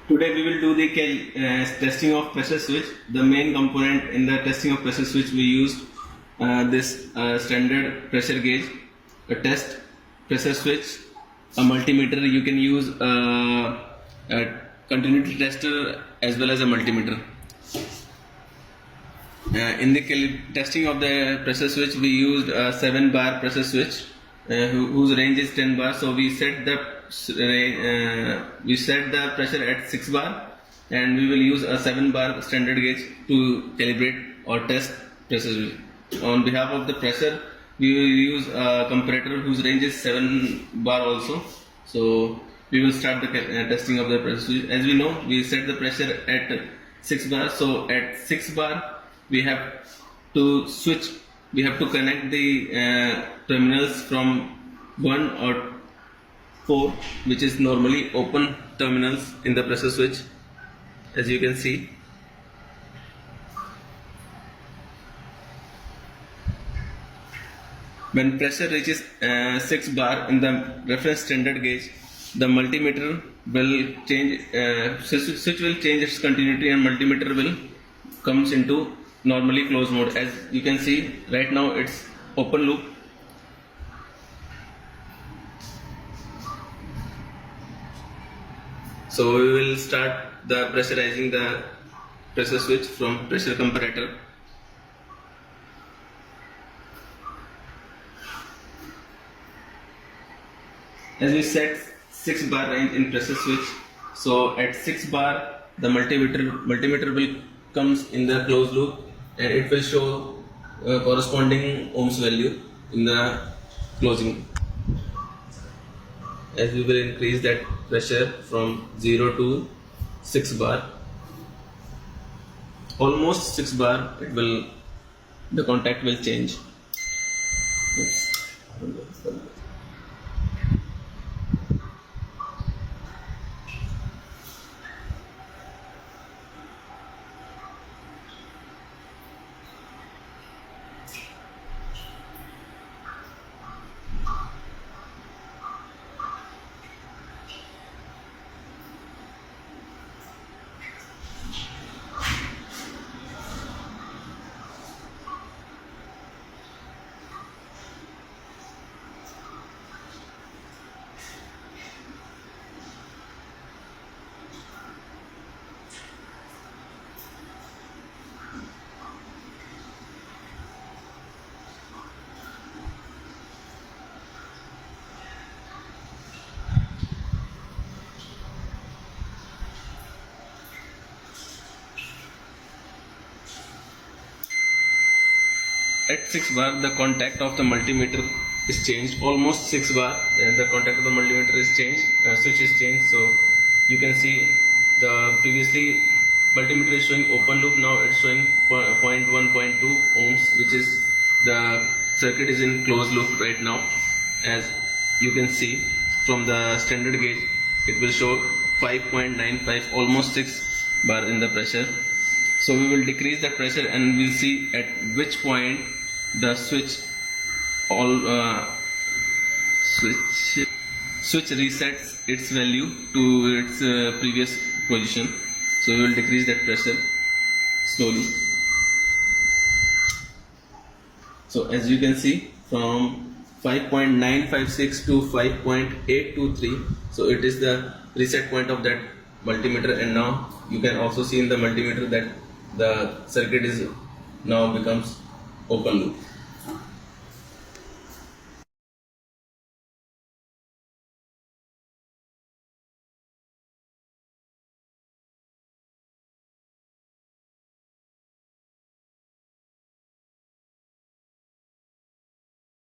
Today we will do the testing of pressure switch. The main component in the testing of pressure switch we used this standard pressure gauge, a test pressure switch, a multimeter. You can use a continuity tester as well as a multimeter. In the testing of the pressure switch, we used a 7-bar pressure switch whose range is 10 bar. So we set the pressure at 6 bar, and we will use a 7-bar standard gauge to calibrate or test pressure switch. On behalf of the pressure, we will use a comparator whose range is 7 bar also. So we will start the testing of the pressure switch. As we know, we set the pressure at 6 bar. So at 6 bar, we have to switch. We have to connect the terminals from 1 or 4, which is normally open terminals in the pressure switch, as you can see. When pressure reaches 6 bar in the reference standard gauge, the multimeter will change, switch will change its continuity, and multimeter will comes into normally closed mode. As you can see right now, it's open loop. So we will start the pressurizing the pressure switch from pressure comparator. As we set 6 bar range in pressure switch, so at 6 bar the multimeter will comes in the closed loop, and it will show corresponding ohms value in the closing. As we will increase that pressure from 0 to 6 bar, almost 6 bar, the contact will change. At 6 bar, the contact of the multimeter is changed. Almost 6 bar, the contact of the multimeter is changed. Switch is changed. So you can see the previously multimeter is showing open loop. Now it's showing 0.1, 0.2 ohms, which is the circuit is in closed loop right now. As you can see from the standard gauge, it will show 5.95, almost 6 bar in the pressure. So we will decrease the pressure, and we'll see at which point the switch resets its value to its previous position. So we will decrease that pressure slowly. So as you can see, from 5.956 to 5.823, so it is the reset point of that multimeter. And now you can also see in the multimeter that the circuit is now becomes open loop.